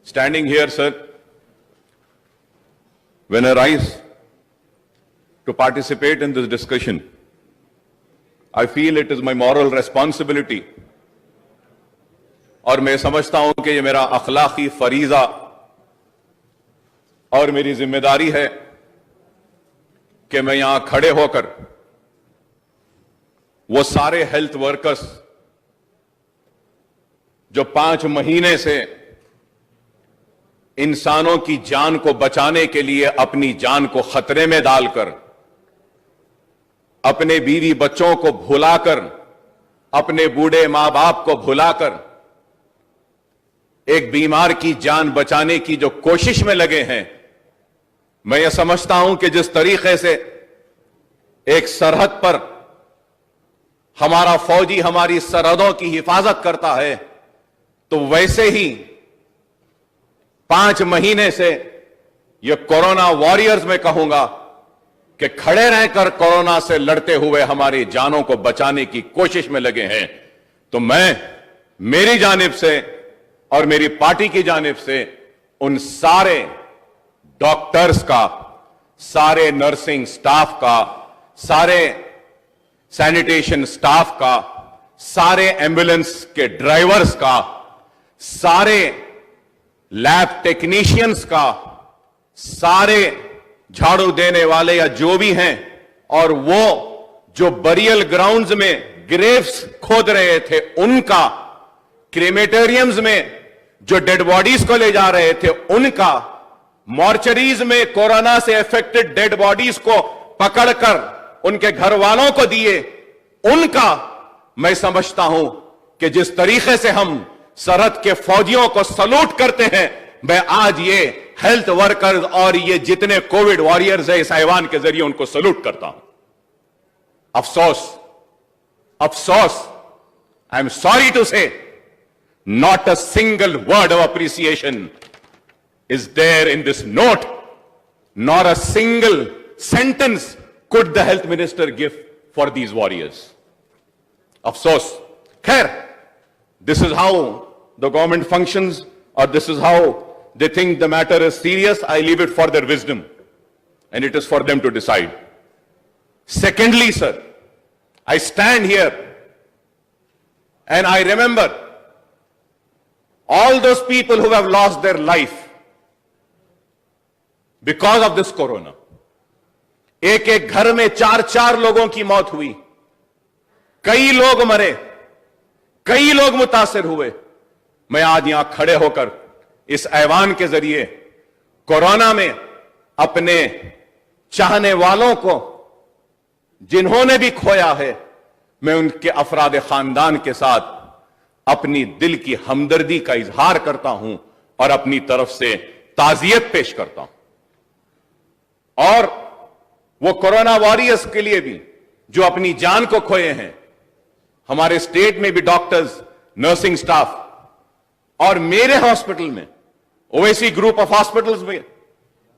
Standing here, sir, when I rise to participate in this discussion, I feel it is my moral responsibility اور میں سمجھتا ہوں کہ یہ میرا اخلاقی فریضہ اور میری ذمہ داری ہے کہ میں یہاں کھڑے ہو کر وہ سارے ہیلتھ ورکرز جو 5 مہینے سے انسانوں کی جان کو بچانے کے لیے اپنی جان کو خطرے میں ڈال کر، اپنے بیوی بچوں کو بھلا کر، اپنے بوڑھے ماں باپ کو بھلا کر ایک بیمار کی جان بچانے کی جو کوشش میں لگے ہیں، میں یہ سمجھتا ہوں کہ جس طریقے سے ایک سرحد پر ہمارا فوجی ہماری سرحدوں کی حفاظت کرتا ہے، تو ویسے ہی 5 مہینے سے یہ کورونا واریئرز میں کہوں گا کہ کھڑے رہ کر کورونا سے لڑتے ہوئے ہماری جانوں کو بچانے کی کوشش میں لگے ہیں۔ تو میں میری جانب سے اور میری پارٹی کی جانب سے ان سارے ڈاکٹرز کا، سارے نرسنگ سٹاف کا، سارے سینیٹیشن سٹاف کا، سارے ایمبولینس کے ڈرائیورز کا، سارے لیب ٹیکنیشینز کا، سارے جھاڑو دینے والے یا جو بھی ہیں، اور وہ جو بریل گراؤنڈز میں گریوز کھود رہے تھے ان کا، کریمیٹیریمز میں جو ڈیڈ باڈیز کو لے جا رہے تھے ان کا، مارچریز میں کورونا سے افیکٹڈ ڈیڈ باڈیز کو پکڑ کر ان کے گھر والوں کو دیے ان کا، میں سمجھتا ہوں کہ جس طریقے سے ہم سرحد کے فوجیوں کو سلوٹ کرتے ہیں، میں آج یہ ہیلتھ ورکرز اور یہ جتنے کووڈ واریئرز ہیں اس ایوان کے ذریعے ان کو سلوٹ کرتا ہوں۔ افسوس، I am sorry to say, not a single word of appreciation is there in this note, nor a single sentence could the health minister give for these warriors. Afsos. Khair, this is how the government functions, or this is how they think the matter is serious. I leave it for their wisdom, and it is for them to decide. Secondly, sir, I stand here and I remember all those people who have lost their life because of this corona. ایک گھر میں 4 لوگوں کی موت ہوئی، کئی لوگ مرے، کئی لوگ متاثر ہوئے۔ میں آج یہاں کھڑے ہو کر اس ایوان کے ذریعے کورونا میں اپنے چاہنے والوں کو جنہوں نے بھی کھویا ہے، میں ان کے افراد خاندان کے ساتھ اپنی دل کی ہمدردی کا اظہار کرتا ہوں اور اپنی طرف سے تعزیت پیش کرتا ہوں۔ اور وہ کورونا واریئرز کے لیے بھی جو اپنی جان کو کھوئے ہیں، ہمارے اسٹیٹ میں بھی ڈاکٹرز، نرسنگ سٹاف، اور میرے ہاسپٹل میں اویسی گروپ آف ہاسپٹلز میں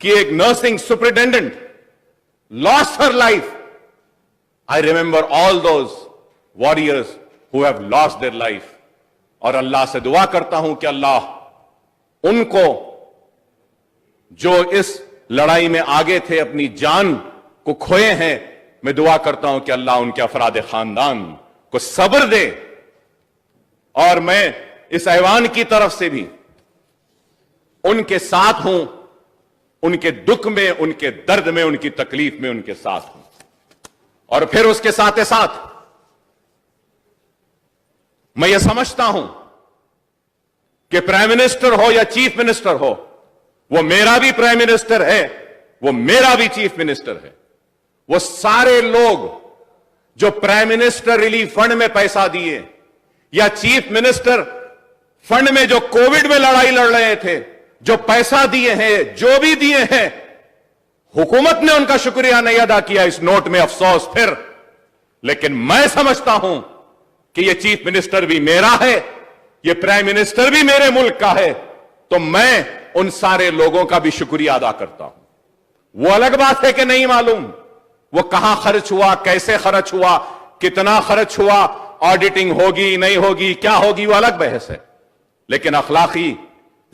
کی ایک nursing superintendent lost her life. I remember all those warriors who have lost their life. اور اللہ سے دعا کرتا ہوں کہ اللہ ان کو جو اس لڑائی میں آگے تھے، اپنی جان کو کھوئے ہیں، میں دعا کرتا ہوں کہ اللہ ان کے افراد خاندان کو صبر دے۔ اور میں اس ایوان کی طرف سے بھی ان کے ساتھ ہوں، ان کے دکھ میں، ان کے درد میں، ان کی تکلیف میں ان کے ساتھ ہوں۔ اور پھر اس کے ساتھ ساتھ میں یہ سمجھتا ہوں کہ پرائم منسٹر ہو یا چیف منسٹر ہو، وہ میرا بھی پرائم منسٹر ہے، وہ میرا بھی چیف منسٹر ہے۔ وہ سارے لوگ جو پرائم منسٹر ریلیف فنڈ میں پیسہ دیے یا چیف منسٹر فنڈ میں جو کووڈ میں لڑائی لڑ رہے تھے، جو پیسہ دیے ہیں، جو بھی دیے ہیں، حکومت نے ان کا شکریہ نہیں ادا کیا، اس نوٹ میں افسوس پھر۔ لیکن میں سمجھتا ہوں کہ یہ چیف منسٹر بھی میرا ہے، یہ پرائم منسٹر بھی میرے ملک کا ہے، تو میں ان سارے لوگوں کا بھی شکریہ ادا کرتا ہوں۔ وہ الگ بات ہے کہ نہیں معلوم وہ کہاں خرچ ہوا، کیسے خرچ ہوا، کتنا خرچ ہوا، آڈیٹنگ ہوگی نہیں ہوگی، کیا ہوگی، وہ الگ بحث ہے۔ لیکن اخلاقی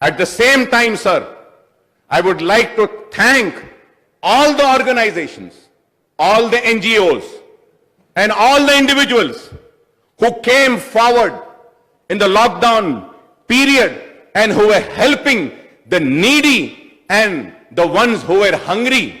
At the same time, sir, I would like to thank all the organizations, all the NGOs, and all the individuals who came forward in the lockdown period and who were helping the needy and the ones who were hungry.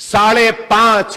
5.5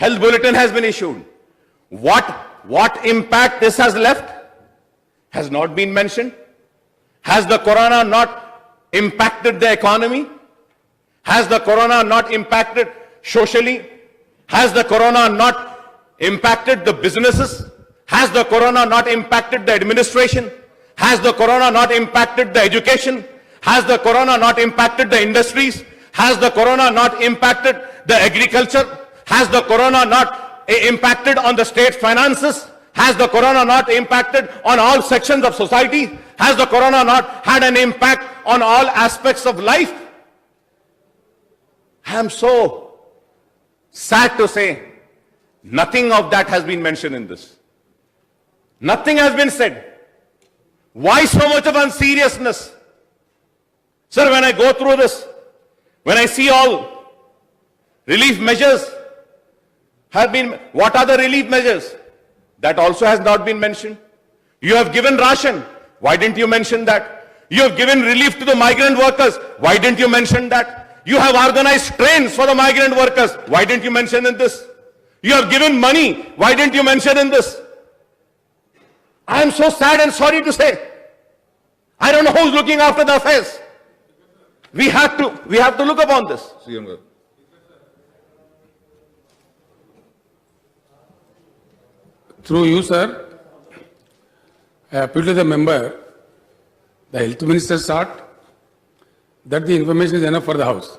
Health bulletin has been issued. What impact this has left has not been mentioned. Has the corona not impacted the economy? Has the corona not impacted socially? Has the corona not impacted the businesses? Has the corona not impacted the administration? Has the corona not impacted the education? Has the corona not impacted the industries? Has the corona not impacted the agriculture? Has the corona not impacted on the state finances? Has the corona not impacted on all sections of society? Has the corona not had an impact on all aspects of life? I am so sad to say nothing of that has been mentioned in this. Nothing has been said. Why so much of unseriousness? Sir, when I go through this, when I see all relief measures have been, what are the relief measures? That also has not been mentioned. You have given ration. Why didn't you mention that? You have given relief to the migrant workers. Why didn't you mention that? You have organized trains for the migrant workers. Why didn't you mention in this? You have given money. Why didn't you mention in this? I am so sad and sorry to say. I don't know who's looking after the affairs. We have to look upon this. Through you, sir, I appeal to the member, the health minister sought that the information is enough for the house.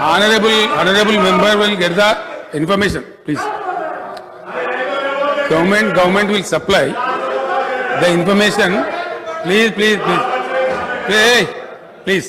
Honorable member will get the information, please. Government will supply the information. Please.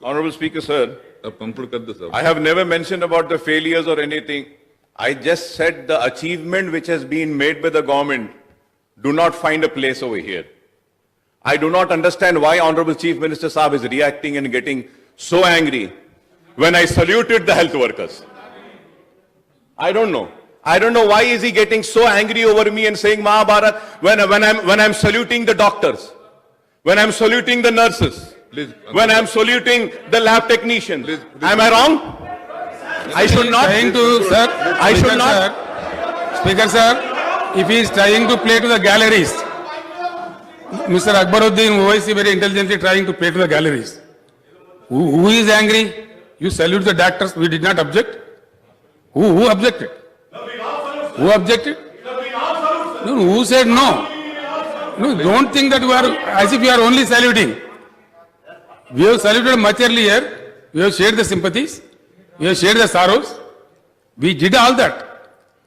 Honorable Speaker, sir, conclude kar do, sir. I have never mentioned about the failures or anything. I just said the achievement which has been made by the government do not find a place over here. I do not understand why Honorable Chief Minister Saab is reacting and getting so angry when I saluted the health workers. I don't know. I don't know why is he getting so angry over me and saying Mahabharat when I'm saluting the doctors, when I'm saluting the nurses, Please, when I'm saluting the lab technicians. Please. Am I wrong? I should not. I should not. Speaker sir, if he is trying to play to the galleries, Mr. Akbaruddin Owaisi very intelligently trying to play to the galleries. Who is angry? You salute the doctors. We did not object. Who objected? Who objected? No, who said no? No, don't think that you are as if you are only saluting. We have saluted much earlier. We have shared the sympathies. We have shared the sorrows. We did all that.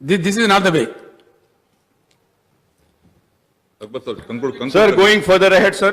This is not the way. Akbar sir, conclude. Sir, going further ahead, sir.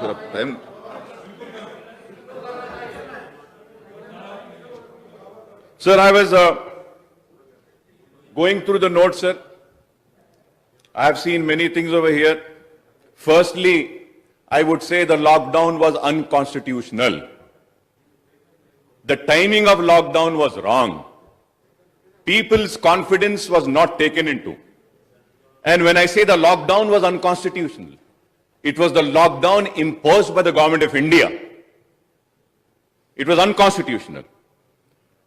Sir, time. Sir, I was going through the notes, sir. I have seen many things over here. Firstly, I would say the lockdown was unconstitutional. The timing of lockdown was wrong. People's confidence was not taken into. And when I say the lockdown was unconstitutional, it was the lockdown imposed by the government of India. It was unconstitutional.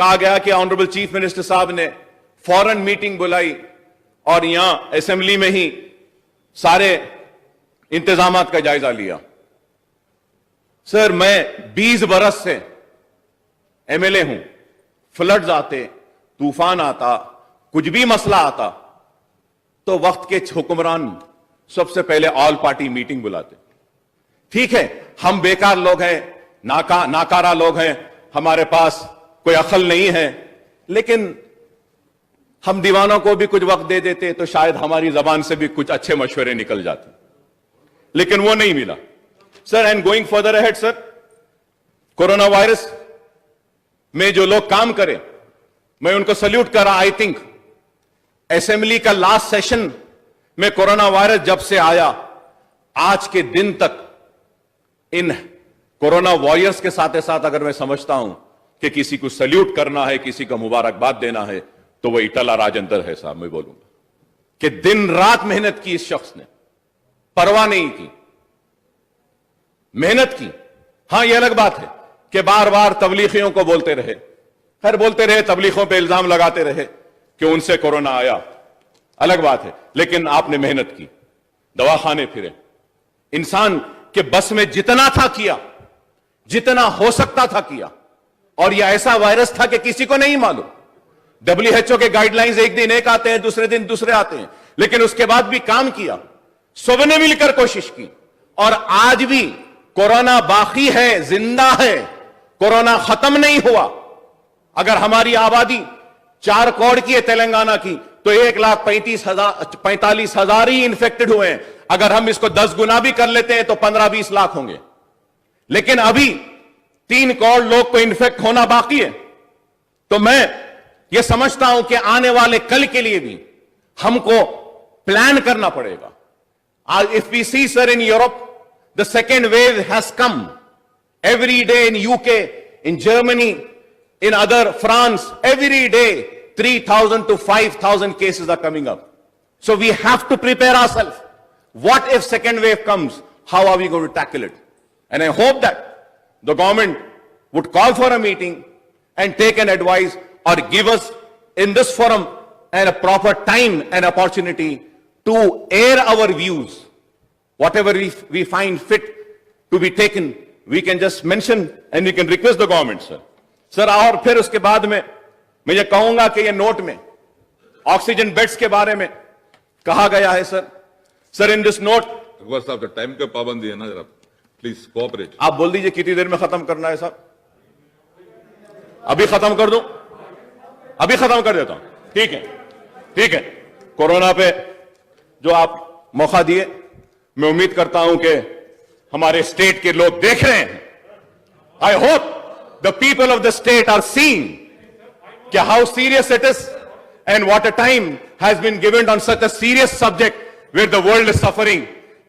کہا گیا کہ honourable chief minister صاحب نے فوراً meeting بلائی اور یہاں assembly میں ہی سارے انتظامات کا جائزہ لیا. سر میں 20 برس سے ایم ایل اے ہوں. فلڈز آتے, طوفان آتا, کچھ بھی مسئلہ آتا تو وقت کے حکمران سب سے پہلے آل پارٹی میٹنگ بلاتے. ٹھیک ہے ہم بیکار لوگ ہیں, ناکارہ لوگ ہیں, ہمارے پاس کوئی عقل نہیں ہے, لیکن ہم دیوانوں کو بھی کچھ وقت دے دیتے تو شاید ہماری زبان سے بھی کچھ اچھے مشورے نکل جاتے, لیکن وہ نہیں ملا. Sir and going further ahead sir, corona virus میں جو لوگ کام کرے میں ان کو سلیوٹ کر رہا. آئی تھنک اسمبلی کا لاسٹ سیشن میں کورونا وائرس جب سے آیا آج کے دن تک ان کورونا وارئرز کے ساتھ ساتھ اگر میں سمجھتا ہوں کہ کسی کو سلیوٹ کرنا ہے, کسی کو مبارکباد دینا ہے تو وہ ایٹلا راجندر ہے صاحب. میں بولوں گا کہ دن رات محنت کی اس شخص نے, پرواہ نہیں کی, محنت کی. ہاں یہ الگ بات ہے کہ بار بار تبلیغیوں کو بولتے رہے, خیر بولتے رہے, تبلیغوں پہ الزام لگاتے رہے کہ ان سے کورونا آیا, الگ بات ہے, لیکن آپ نے محنت کی, دواخانے پھرے, انسان کے بس میں جتنا تھا کیا, جتنا ہو سکتا تھا کیا. اور یہ ایسا وائرس تھا کہ کسی کو نہیں معلوم. WHO کے گائیڈ لائنز ایک دن ایک آتے ہیں, دوسرے دن دوسرے آتے ہیں, لیکن اس کے بعد بھی کام کیا, سب نے مل کر کوشش کی. اور آج بھی کورونا باقی ہے, زندہ ہے, کورونا ختم نہیں ہوا. اگر ہماری آبادی 4 کروڑ کی ہے تلنگانہ کی تو 1,45,000 ہی انفیکٹڈ ہوئے ہیں. اگر ہم اس کو 10 گنا بھی کر لیتے ہیں تو 15-20 لاکھ ہوں گے, لیکن ابھی 3 کروڑ لوگ کو انفیکٹ ہونا باقی ہے. تو میں یہ سمجھتا ہوں کہ آنے والے کل کے لیے بھی ہم کو پلان کرنا پڑے گا. If we see, sir, in Europe, the second wave has come. Every day in UK, in Germany, in other France, every day 3,000 to 5,000 cases are coming up. So we have to prepare ourselves. What if second wave comes? How are we going to tackle it? And I hope that the government would call for a meeting and take an advice or give us in this forum and a proper time and opportunity to air our views. Whatever we find fit to be taken, we can just mention and we can request the government, sir. Sir, اور پھر اس کے بعد میں یہ کہوں گا کہ یہ note میں آکسیجن بیڈز کے بارے میں کہا گیا ہے سر. سر ان دس نوٹ اکبر صاحب ٹائم کا پابندی ہے نا, ذرا پلیز کوآپریٹ. آپ بول دیجئے کتنی دیر میں ختم کرنا ہے صاحب. ابھی ختم کر دوں, ابھی ختم کر دیتا ہوں. ٹھیک ہے, ٹھیک ہے. کورونا پہ جو آپ موقع دیے, میں امید کرتا ہوں کہ ہمارے اسٹیٹ کے لوگ دیکھ رہے ہیں. I hope the people of the state are seeing how serious it is and what a time has been given on such a serious subject where the world is suffering.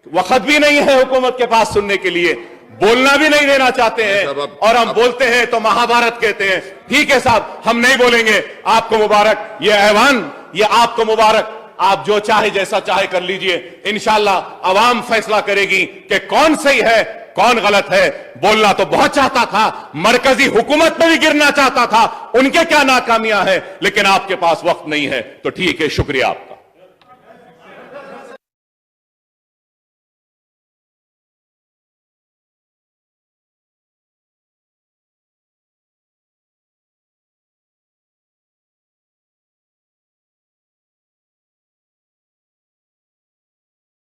وقت بھی نہیں ہے حکومت کے پاس سننے کے لیے, بولنا بھی نہیں دینا چاہتے ہیں, اور ہم بولتے ہیں تو مہابھارت کہتے ہیں. ٹھیک ہے صاحب, ہم نہیں بولیں گے. آپ کو مبارک یہ ایوان, یہ آپ کو مبارک. آپ جو چاہے جیسا چاہے کر لیجئے, انشاءاللہ عوام فیصلہ کرے گی کہ کون صحیح ہے کون غلط ہے. بولنا تو بہت چاہتا تھا, مرکزی حکومت میں بھی گرنا چاہتا تھا, ان کے کیا ناکامیاں ہیں, لیکن آپ کے پاس وقت نہیں ہے. تو ٹھیک ہے, شکریہ آپ.